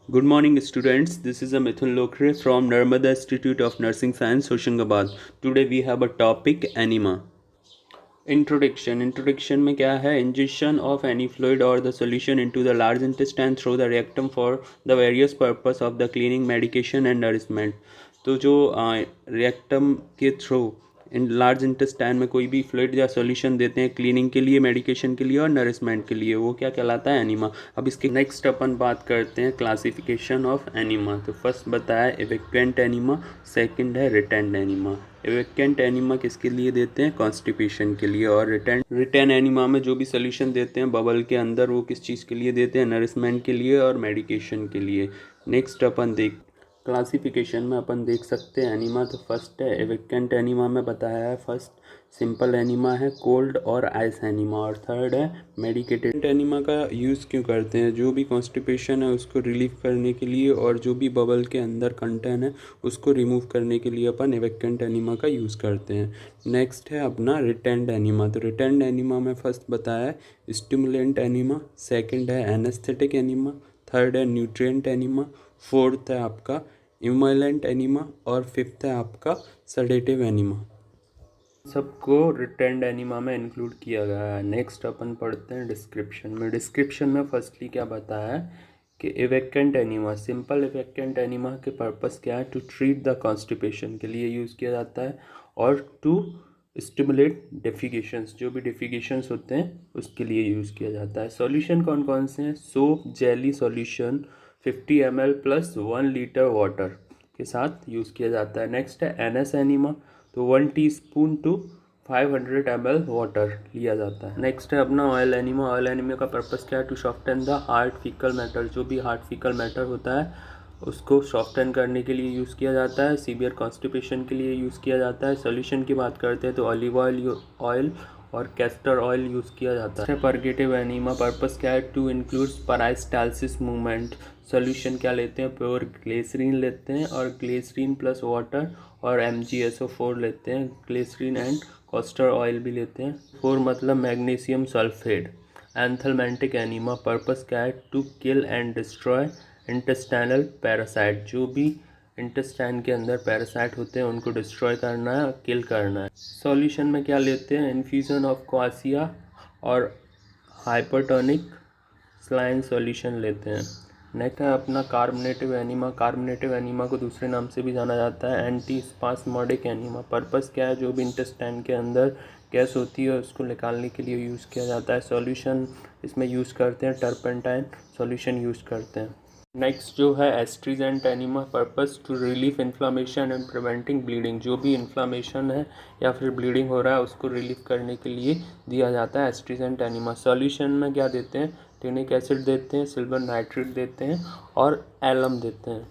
Good morning, students. This is Mithun Lokre from Narmada Institute of Nursing Science, Hoshangabad. Today we have a topic anema. Introduction में क्या है? Ingestion of any fluid or the solution into the large intestine through the rectum for the various purpose of the cleaning, medication and nourishment. तो जो rectum के through in large intestine में कोई भी fluid या सॉल्यूशन देते हैं cleaning के लिए, मेडिकेशन के लिए और नरिशमेंट के लिए, वो क्या कहलाता है? एनीमा. अब इसके नेक्स्ट अपन बात करते हैं क्लासिफिकेशन ऑफ एनीमा. तो फर्स्ट बताया इवेक्वेंट एनीमा, सेकंड है रिटेंड एनीमा. इवेक्वेंट एनीमा किसके लिए देते हैं? कॉन्स्टिपेशन के लिए. और रिटेन एनीमा में जो भी सोल्यूशन देते हैं बबल के अंदर, वो किस चीज़ के लिए देते हैं? नरिशमेंट के लिए और मेडिकेशन के लिए. नेक्स्ट अपन क्लासिफिकेशन में अपन देख सकते हैं एनीमा. तो फर्स्ट है इवेक्वेंट एनीमा में बताया है. फर्स्ट सिंपल एनीमा है, कोल्ड और आइस एनीमा. और थर्ड है मेडिकेटेड एनीमा. का यूज़ क्यों करते हैं? जो भी कॉन्स्टिपेशन है उसको रिलीव करने के लिए और जो भी बबल के अंदर कंटेंट है उसको रिमूव करने के लिए अपन इवेक्वेंट एनीमा का यूज़ करते हैं. नेक्स्ट है अपना रिटेंड एनीमा. तो रिटेंड एनीमा में फर्स्ट बताया है स्टिमुलेंट एनीमा, सेकेंड है एनेस्थेटिक एनीमा, थर्ड है न्यूट्रिएंट एनीमा, फोर्थ है आपका इमोलेंट एनीमा और फिफ्थ है आपका सडेटिव एनीमा. सबको रिटेंड एनीमा में इंक्लूड किया गया है. नेक्स्ट अपन पढ़ते हैं डिस्क्रिप्शन में फर्स्टली क्या बताया है कि इवेक्वेंट एनीमा, सिंपल इवेक्वेंट एनीमा के पर्पस क्या है? टू ट्रीट द कॉन्स्टिपेशन के लिए यूज़ किया जाता है और टू स्टिमुलेट डेफिकेशंस, जो भी डेफिकेशंस होते हैं उसके लिए यूज़ किया जाता है. सॉल्यूशन कौन कौन से हैं? Soap jelly solution 50 ml plus 1 litre water के साथ यूज़ किया जाता है. नेक्स्ट है एनएस एनीमा. तो 1 टीस्पून टू 500 ml वाटर लिया जाता है. नेक्स्ट है अपना ऑयल एनीमा. ऑयल एनीमा का पर्पस क्या है? To soften the hard faecal matter. जो भी हार्ड फीकल मैटर होता है उसको सॉफ्टन करने के लिए यूज़ किया जाता है. सीवियर कॉन्स्टिपेशन के लिए यूज़ किया जाता है. सॉल्यूशन की बात करते हैं तो ऑलिव ऑयल और कैस्टर ऑयल यूज़ किया जाता है. परगेटिव एनीमा पर्पस क्या है? To include peristalsis movement. Solution क्या लेते हैं? प्योर ग्लिसरीन लेते हैं और ग्लिसरीन प्लस वाटर और MgSO4 लेते हैं. ग्लिसरीन एंड कैस्टर ऑयल भी लेते हैं. 4 मतलब magnesium sulphate. Anthelmintic enema purpose क्या है? To kill and destroy intestinal parasite. जो भी इंटेस्टाइन के अंदर पैरासाइट होते हैं उनको डिस्ट्रॉय करना है, किल करना है. सॉल्यूशन में क्या लेते हैं? इन्फ्यूज़न ऑफ क्वासिया और हाइपरटोनिक सलाइन सॉल्यूशन लेते हैं. नेक्स्ट है अपना कार्बोनेटिव एनीमा. कार्बोनेटिव एनीमा को दूसरे नाम से भी जाना जाता है एंटी स्पास्मोडिक एनीमा. पर्पस क्या है? जो भी इंटेस्टाइन के अंदर गैस होती है उसको निकालने के लिए यूज़ किया जाता है. सॉल्यूशन इसमें यूज़ करते हैं टर्पेंटाइन सॉल्यूशन यूज़ करते हैं. नेक्स्ट जो है astringent enema. Purpose to relief inflammation and preventing bleeding. जो भी इन्फ्लामेशन है या फिर ब्लीडिंग हो रहा है उसको रिलीफ करने के लिए दिया जाता है एस्ट्रीजेंट एनीमा. सॉल्यूशन में क्या देते हैं? टेनिक एसिड देते हैं, सिल्वर नाइट्रेट देते हैं और एलम देते हैं.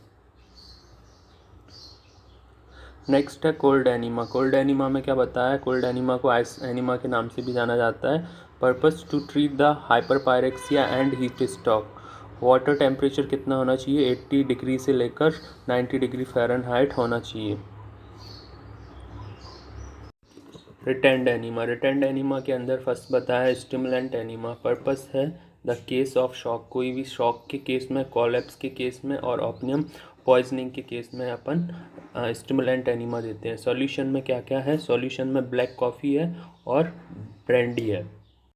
नेक्स्ट है कोल्ड एनीमा. कोल्ड एनीमा में क्या बताया है? कोल्ड एनीमा को आइस एनीमा के नाम से भी जाना जाता है. Purpose to treat the hyperpyrexia and heat stroke. Water temperature कितना होना चाहिए? 80 डिग्री से लेकर 90 डिग्री फ़ारेनहाइट होना चाहिए. Retained enema. रिटेंड एनीमा के अंदर फर्स्ट बताया स्टिमुलेंट एनीमा. पर्पस है द केस ऑफ शॉक. कोई भी शॉक के केस में, कोलैप्स के केस में और ओपियम पॉइजनिंग के केस में अपन स्टिमुलेंट एनीमा देते हैं. सॉल्यूशन में क्या क्या है? सॉल्यूशन में ब्लैक कॉफ़ी है और ब्रांडी है.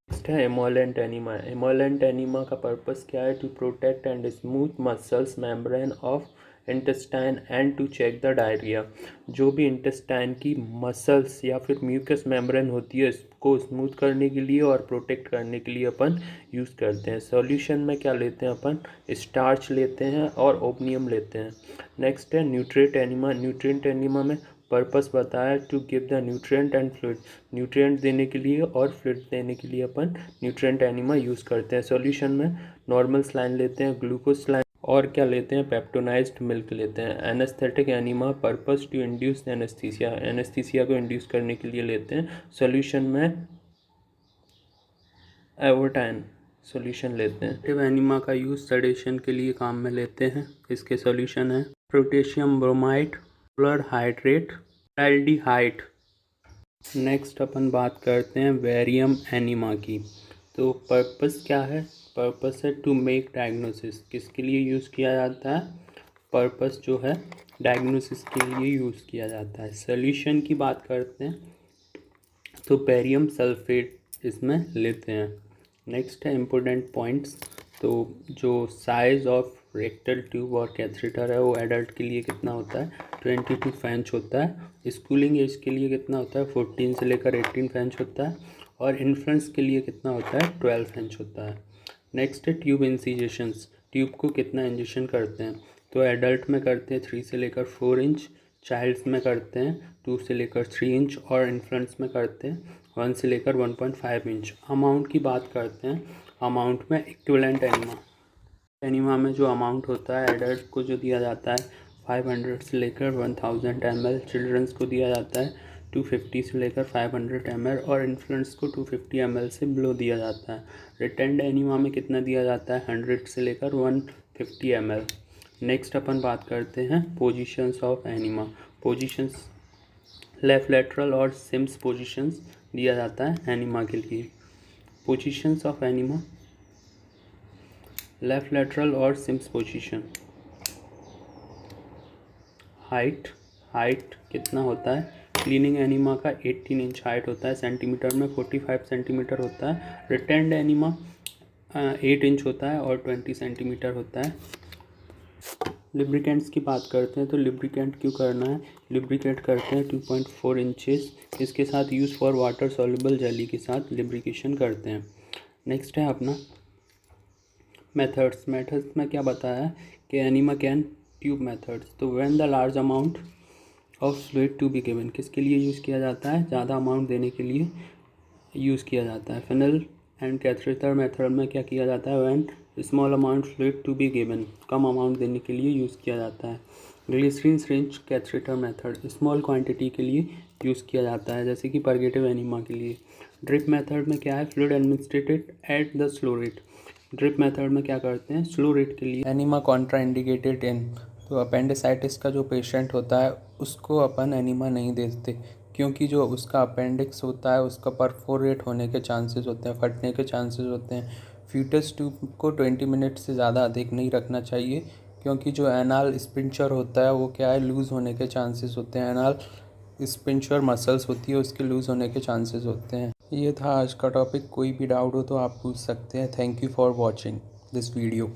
नेक्स्ट है इमोलेंट एनीमा. इमोलेंट एनीमा का पर्पस क्या है? To protect and smooth muscles membrane of intestine and to check the diarrhoea. जो भी इंटेस्टाइन की मसल्स या फिर म्यूकस मेम्ब्रेन होती है इसको स्मूथ करने के लिए और प्रोटेक्ट करने के लिए अपन यूज़ करते हैं. सॉल्यूशन में क्या लेते हैं अपन? स्टार्च लेते हैं और ओपनियम लेते हैं. नेक्स्ट है न्यूट्रिएंट एनीमा. न्यूट्रिएंट एनीमा में पर्पस बताया to give the nutrient and fluid. Nutrient देने के लिए और फ्लूइड देने के लिए अपन न्यूट्रिएंट एनीमा यूज़ करते हैं. सॉल्यूशन में नॉर्मल सलाइन लेते हैं, ग्लूकोज सलाइन और क्या लेते हैं? पेप्टोनाइज्ड मिल्क लेते हैं. Anaesthetic enema. Purpose to induce anaesthesia. Anaesthesia को इंड्यूस करने के लिए लेते हैं. सॉल्यूशन में एवोटाइन सॉल्यूशन लेते हैं. एक्टिव एनीमा का यूज़ सेडेशन के लिए काम में लेते हैं. इसके सॉल्यूशन है potassium bromide, blood hydrate, aldehyde. Next अपन बात करते हैं वेरियम एनीमा की. तो पर्पस क्या है? पर्पस है टू मेक डायग्नोसिस। किसके लिए यूज़ किया जाता है? पर्पस जो है डायग्नोसिस के लिए यूज़ किया जाता है। सोल्यूशन की बात करते हैं तो बेरियम सल्फेट इसमें लेते हैं। नेक्स्ट है इम्पोर्टेंट पॉइंट्स। तो जो साइज़ ऑफ रेक्टल ट्यूब और कैथेटर है वो एडल्ट के लिए कितना होता है? 22 फेंच होता है। स्कूलिंग एज के लिए कितना होता है? 14 से लेकर 18 फेंच होता है। और इन्फ्रेंस के लिए कितना होता है? 12 फेंच होता है। नेक्स्ट है ट्यूब इंसिजेशंस। ट्यूब को कितना इंजेक्शन करते हैं? तो एडल्ट में करते हैं 3 से लेकर 4 इंच, चाइल्ड्स में करते हैं 2 से लेकर 3 इंच और इन्फ्रेंट्स में करते हैं 1 से लेकर 1.5 इंच। अमाउंट की बात करते हैं। अमाउंट में इक्विवेलेंट एनिमा में जो अमाउंट होता है एडल्ट को जो दिया जाता है 500 से लेकर 1000 ml, चिल्ड्रंस को दिया जाता है 250 से लेकर 500 ml और इन्फ्लुएंस को 250 ml से बिलो दिया जाता है। रिटेंड एनिमा में कितना दिया जाता है? 100 से लेकर 150 ml। नेक्स्ट अपन बात करते हैं positions of enema. Positions left lateral और सिम्स पोजीशंस दिया जाता है एनिमा के लिए। Positions of enema left lateral और सिम्स पोजीशन। हाइट कितना होता है? क्लीनिंग एनिमा का 18 इंच हाइट होता है, सेंटीमीटर में 45 सेंटीमीटर होता है। रिटेंड एनिमा 8 इंच होता है और 20 सेंटीमीटर होता है। लिब्रिकेंट्स की बात करते हैं तो लिब्रिकेंट क्यों करना है? लिब्रिकेट करते हैं 2.4 इंचेस, इसके साथ use for water soluble jelly के साथ लिब्रिकेशन करते हैं। नेक्स्ट है अपना मेथड्स में क्या बताया है कि एनिमा कैन ट्यूब मेथड्स। तो when the large amount of fluid to be given, किसके लिए यूज़ किया जाता है? ज़्यादा अमाउंट देने के लिए यूज़ किया जाता है। फिनल एंड कैथेटर मेथड में क्या किया जाता है? When small amount fluid to be given, कम अमाउंट देने के लिए यूज़ किया जाता है। Glycerine syringe catheter method small quantity के लिए यूज़ किया जाता है, जैसे कि परगेटिव एनिमा के लिए। ड्रिप मेथड में क्या है? Fluid administrated at the slow rate. Drip method में क्या करते हैं? स्लो रेट के लिए। एनिमा कॉन्ट्राइंडिकेटेड इन, तो अपेंडिसाइटिस का जो पेशेंट होता है उसको अपन एनिमा नहीं देते, क्योंकि जो उसका अपेंडिक्स होता है उसका परफोरेट होने के चांसेस होते हैं, फटने के चांसेस होते हैं। फ्यूटस ट्यूब को 20 मिनट से ज़्यादा अधिक नहीं रखना चाहिए, क्योंकि जो एनाल स्पिंचर होता है वो क्या है? लूज़ होने के चांसेस होते हैं। एनाल स्पिंचर मसल्स होती है उसके लूज़ होने के चांसेस होते हैं। ये था आज का टॉपिक। कोई भी डाउट हो तो आप पूछ सकते हैं। Thank you for watching this video.